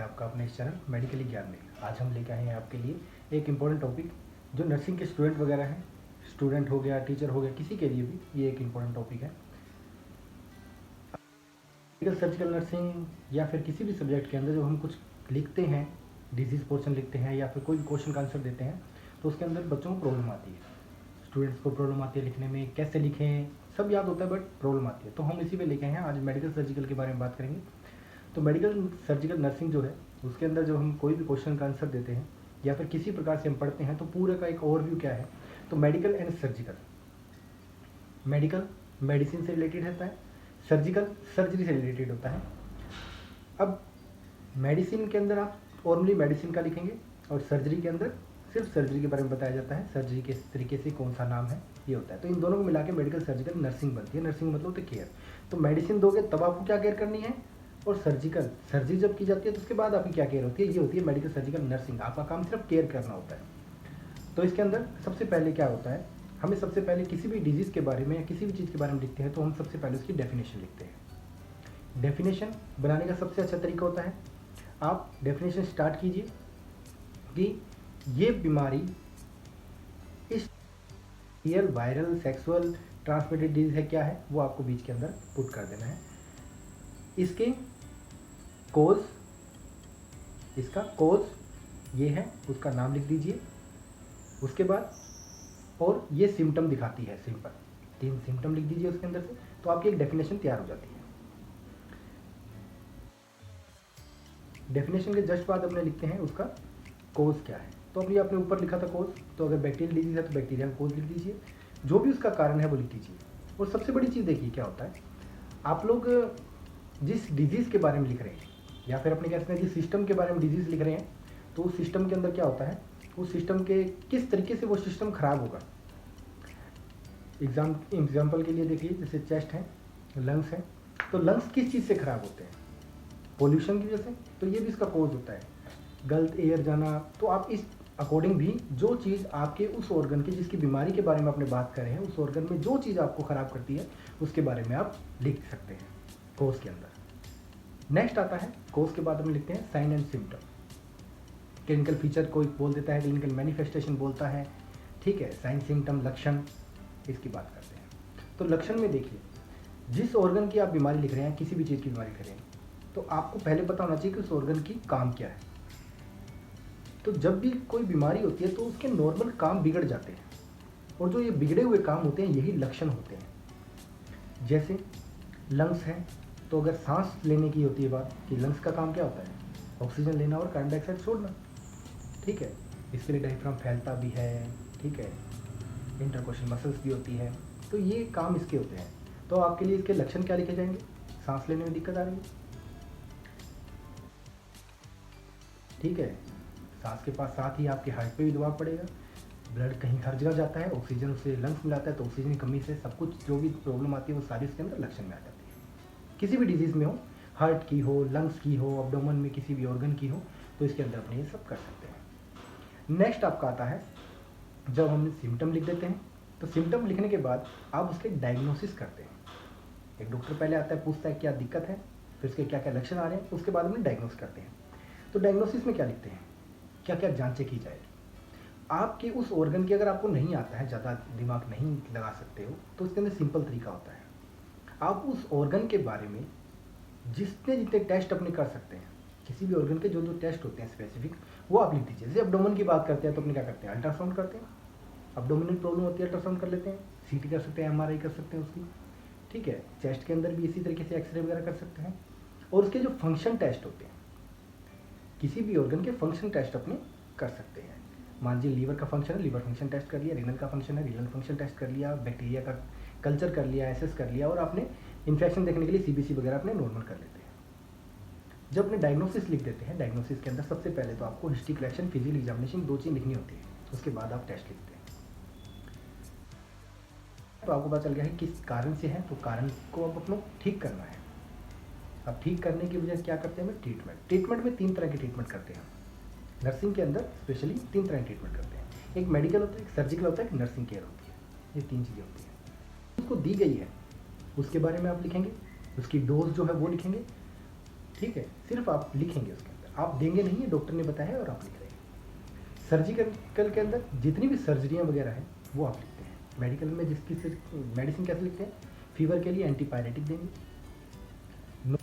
आपका अपने इस चैनल मेडिकली ज्ञान में। आज हम लेके आए हैं आपके लिए एक इम्पॉर्टेंट टॉपिक जो नर्सिंग के स्टूडेंट वगैरह हैं, स्टूडेंट हो गया, टीचर हो गया, किसी के लिए भी ये एक इम्पॉर्टेंट टॉपिक है। मेडिकल सर्जिकल नर्सिंग या फिर किसी भी सब्जेक्ट के अंदर जब हम कुछ लिखते हैं, डिजीज़ पोर्शन लिखते हैं या फिर कोई भी क्वेश्चन का आंसर देते हैं तो उसके अंदर बच्चों को प्रॉब्लम आती है, स्टूडेंट्स को प्रॉब्लम आती है लिखने में, कैसे लिखें सब याद होता है बट प्रॉब्लम आती है। तो हम इसी पे लेके आए हैं, आज मेडिकल सर्जिकल के बारे में बात करेंगे। तो मेडिकल सर्जिकल नर्सिंग जो है उसके अंदर जब हम कोई भी क्वेश्चन का आंसर देते हैं या फिर किसी प्रकार से हम पढ़ते हैं तो पूरे का एक ओवरव्यू क्या है। तो medical and surgical, medical medicine से रिलेटेड रहता है, सर्जिकल सर्जरी से रिलेटेड होता है। अब मेडिसिन के अंदर आप फॉर्मली मेडिसिन का लिखेंगे और सर्जरी के अंदर सिर्फ सर्जरी के बारे में बताया जाता है, सर्जरी के तरीके से कौन सा नाम है ये होता है। तो इन दोनों को मिला के मेडिकल सर्जिकल नर्सिंग बनती है। नर्सिंग मतलब होता है केयर। तो मेडिसिन दोगे तब आपको क्या केयर करनी है, और सर्जिकल सर्जरी जब की जाती है तो उसके बाद आपकी क्या केयर होती है, ये होती है मेडिकल सर्जिकल नर्सिंग। आपका काम सिर्फ केयर करना होता है। तो इसके अंदर सबसे पहले क्या होता है, हमें सबसे पहले किसी भी डिजीज़ के बारे में या किसी भी चीज़ के बारे में लिखते हैं तो हम सबसे पहले उसकी डेफिनेशन लिखते हैं। डेफिनेशन बनाने का सबसे अच्छा तरीका होता है, आप डेफिनेशन स्टार्ट कीजिए कि ये बीमारी इस real viral sexual transmitted disease है, क्या है वो आपको बीच के अंदर पुट कर देना है। इसके कोज, इसका कोज ये है, उसका नाम लिख दीजिए। उसके बाद और ये सिम्टम दिखाती है, सिंपल 3 सिम्टम लिख दीजिए उसके अंदर से, तो आपकी एक डेफिनेशन तैयार हो जाती है। डेफिनेशन के जस्ट बाद अपने लिखते हैं उसका कोज क्या है। तो अभी आपने ऊपर लिखा था कोज, तो अगर बैक्टीरियल डिजीज है तो बैक्टीरिया का कोज लिख दीजिए, जो भी उसका कारण है वो लिख दीजिए। और सबसे बड़ी चीज़ देखिए क्या होता है, आप लोग जिस डिजीज़ के बारे में लिख रहे हैं या फिर अपने कहते हैं जिस सिस्टम के बारे में डिजीज़ लिख रहे हैं, तो उस सिस्टम के अंदर क्या होता है, उस सिस्टम के किस तरीके से वो सिस्टम खराब होगा। एग्जाम्पल के लिए देखिए, जैसे चेस्ट है, लंग्स है, तो लंग्स किस चीज़ से खराब होते हैं, पोल्यूशन की वजह से, तो ये भी इसका कोज होता है, गलत एयर जाना। तो आप इस अकॉर्डिंग भी जो चीज़ आपके उस ऑर्गन की जिसकी बीमारी के बारे में अपने बात कर रहे हैं, उस ऑर्गन में जो चीज़ आपको ख़राब करती है उसके बारे में आप लिख सकते हैं कोर्स के अंदर। नेक्स्ट आता है कोर्स के बाद हम लिखते हैं sign and symptom. Clinical feature कोई बोल देता है, क्लिनिकल मैनिफेस्टेशन बोलता है, ठीक है। साइन सिम्टम लक्षण, इसकी बात करते हैं। तो लक्षण में देखिए, जिस ऑर्गन की आप बीमारी लिख रहे हैं, किसी भी चीज़ की बीमारी लिख रहे हैं, तो आपको पहले पता होना चाहिए कि उस ऑर्गन की काम क्या है। तो जब भी कोई बीमारी होती है तो उसके नॉर्मल काम बिगड़ जाते हैं, और जो ये बिगड़े हुए काम होते हैं यही लक्षण होते हैं। जैसे लंग्स है, तो अगर सांस लेने की होती है बात कि लंग्स का काम क्या होता है, ऑक्सीजन लेना और कार्बन डाइऑक्साइड छोड़ना, ठीक है। इसके लिए डायफ्राम फैलता भी है, ठीक है, इंटरकोस्टल मसल्स भी होती है, तो ये काम इसके होते हैं। तो आपके लिए इसके लक्षण क्या लिखे जाएंगे, सांस लेने में दिक्कत आ रही है, ठीक है, सांस के पास साथ ही आपके हार्ट पे भी दबाव पड़ेगा, ब्लड कहीं हर जगह जाता है, ऑक्सीजन उससे लंग्स मिलाता है, तो ऑक्सीजन की कमी से सब कुछ जो भी प्रॉब्लम आती है वो सारी उसके अंदर लक्षण में आ जाती है। किसी भी डिजीज़ में हो, हार्ट की हो, लंग्स की हो, अब्डोमन में किसी भी ऑर्गन की हो, तो इसके अंदर अपने ये सब कर सकते हैं। नेक्स्ट आपका आता है, जब हम सिम्टम लिख देते हैं तो सिम्टम लिखने के बाद आप उसके डायग्नोसिस करते हैं। एक डॉक्टर पहले आता है, पूछता है क्या दिक्कत है, फिर उसके क्या क्या लक्षण आ रहे हैं, उसके बाद हम डायग्नोस करते हैं। तो डायग्नोसिस में क्या लिखते हैं, क्या क्या जांचें की जाएगी। आपके उस ऑर्गन की अगर आपको नहीं आता है, ज़्यादा दिमाग नहीं लगा सकते हो, तो उसके अंदर सिंपल तरीका होता है, आप उस ऑर्गन के बारे में जितने जितने टेस्ट अपने कर सकते हैं, किसी भी ऑर्गन के जो जो टेस्ट होते हैं स्पेसिफिक, वो आप लिख दीजिए। जैसे अब्डोमन की बात करते हैं तो अपने क्या करते हैं, अल्ट्रासाउंड करते हैं, अब्डोमिनल प्रॉब्लम होती है अल्ट्रासाउंड कर लेते हैं, सीटी कर सकते हैं, एमआरआई कर सकते हैं उसकी, ठीक है। चेस्ट के अंदर भी इसी तरीके से एक्सरे वगैरह कर सकते हैं। और उसके जो फंक्शन टेस्ट होते हैं, किसी भी ऑर्गन के फंक्शन टेस्ट अपने कर सकते हैं। मान लीजिए लीवर का फंक्शन है, लीवर फंक्शन टेस्ट कर लिया, रीनल का फंक्शन है, रीनल फंक्शन टेस्ट कर लिया, बैक्टीरिया का कल्चर कर लिया, एसएस कर लिया, और आपने इन्फेक्शन देखने के लिए सीबीसी वगैरह अपने नॉर्मल कर लेते हैं। जब अपने डायग्नोसिस लिख देते हैं, डायग्नोसिस के अंदर सबसे पहले तो आपको हिस्ट्री कलेक्शन, फिजिकल एग्जामिनेशन 2 चीज़ लिखनी होती है, उसके बाद आप टेस्ट लिखते हैं। तो आपको पता चल गया है किस कारण से है, तो कारण को अब अपना ठीक करना है। अब ठीक करने की वजह से क्या करते हैं, हमें ट्रीटमेंट में 3 तरह की ट्रीटमेंट करते हैं। नर्सिंग के अंदर स्पेशली 3 तरह की ट्रीटमेंट करते हैं, एक मेडिकल होता है, एक सर्जिकल होता है, एक नर्सिंग केयर होती है। ये 3 चीज़ें होती हैं। उसको दी गई है उसके बारे में आप लिखेंगे, उसकी डोज जो है वो लिखेंगे, ठीक है, सिर्फ आप लिखेंगे उसके अंदर। आप देंगे नहीं, है डॉक्टर ने बताया है और आप लिख रहे हैं। सर्जिकल के अंदर जितनी भी सर्जरियाँ वगैरह हैं वो आप लिखते हैं। मेडिकल में जिसकी मेडिसिन कैसे लिखते हैं, फीवर के लिए एंटीपायरेटिक देंगे,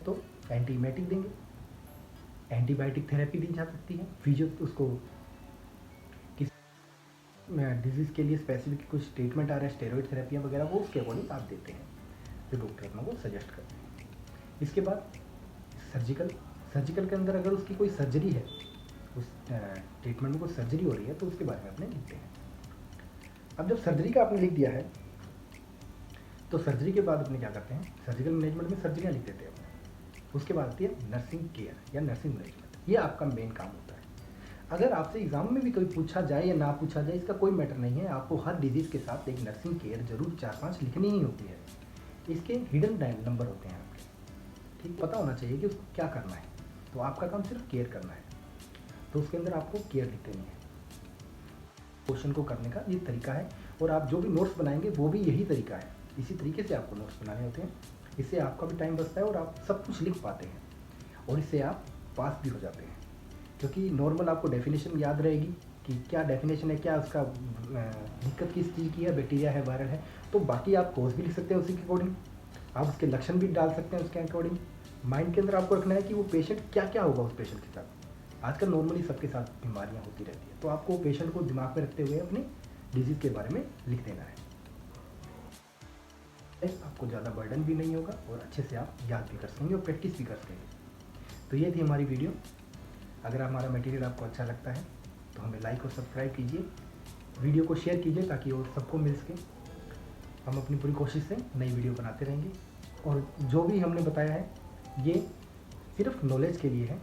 तो एंटीमेटिक देंगे, एंटीबायोटिक थेरेपी दी जा सकती है, फिजियो उसको किस डिजीज़ के लिए स्पेसिफिक कुछ ट्रीटमेंट आ रहा है, स्टेरॉइड थेरेपियाँ वगैरह, वो उसके अकॉर्डिंग आप देते हैं जो डॉक्टर अपना को सजेस्ट करते हैं। इसके बाद सर्जिकल के अंदर अगर उसकी कोई सर्जरी है, उस ट्रीटमेंट में कोई सर्जरी हो रही है, तो उसके बारे में अपने लिखते हैं। अब जब सर्जरी का आपने लिख दिया है तो सर्जरी के बाद अपने क्या करते हैं, सर्जिकल मैनेजमेंट में सर्जरियाँ लिख देते हैं अपने। उसके बाद आती है नर्सिंग केयर या नर्सिंग मैनेजमेंट। ये आपका मेन काम होता है। अगर आपसे एग्जाम में भी कोई पूछा जाए या ना पूछा जाए, इसका कोई मैटर नहीं है, आपको हर डिजीज़ के साथ एक नर्सिंग केयर जरूर 4-5 लिखनी ही होती है। इसके हिडन नंबर होते हैं आपके, ठीक, पता होना चाहिए कि उसको क्या करना है। तो आपका काम सिर्फ केयर करना है, तो उसके अंदर आपको केयर लिख देनी है। क्वेश्चन को करने का ये तरीका है, और आप जो भी नोट्स बनाएंगे वो भी यही तरीका है। इसी तरीके से आपको नोट्स बनाने होते हैं। इससे आपका भी टाइम बचता है और आप सब कुछ लिख पाते हैं, और इससे आप पास भी हो जाते हैं। क्योंकि नॉर्मल आपको डेफिनेशन याद रहेगी कि क्या डेफिनेशन है, क्या उसका दिक्कत किस चीज़ की है, बैक्टीरिया है, वायरल है, तो बाकी आप कोर्स भी लिख सकते हैं उसी के अकॉर्डिंग। आप उसके लक्षण भी डाल सकते हैं उसके अकॉर्डिंग। माइंड के अंदर आपको रखना है कि वो पेशेंट क्या क्या होगा उस पेशेंट के साथ। आजकल नॉर्मली सबके साथ बीमारियाँ होती रहती है, तो आपको पेशेंट को दिमाग में रखते हुए अपने डिजीज़ के बारे में लिख देना है। आपको ज़्यादा बर्डन भी नहीं होगा और अच्छे से आप याद भी कर सकेंगे और प्रैक्टिस भी कर सकेंगे। तो ये थी हमारी वीडियो। अगर हमारा मटेरियल आपको अच्छा लगता है तो हमें लाइक और सब्सक्राइब कीजिए, वीडियो को शेयर कीजिए ताकि और सबको मिल सके। हम अपनी पूरी कोशिश से नई वीडियो बनाते रहेंगे, और जो भी हमने बताया है ये सिर्फ नॉलेज के लिए है।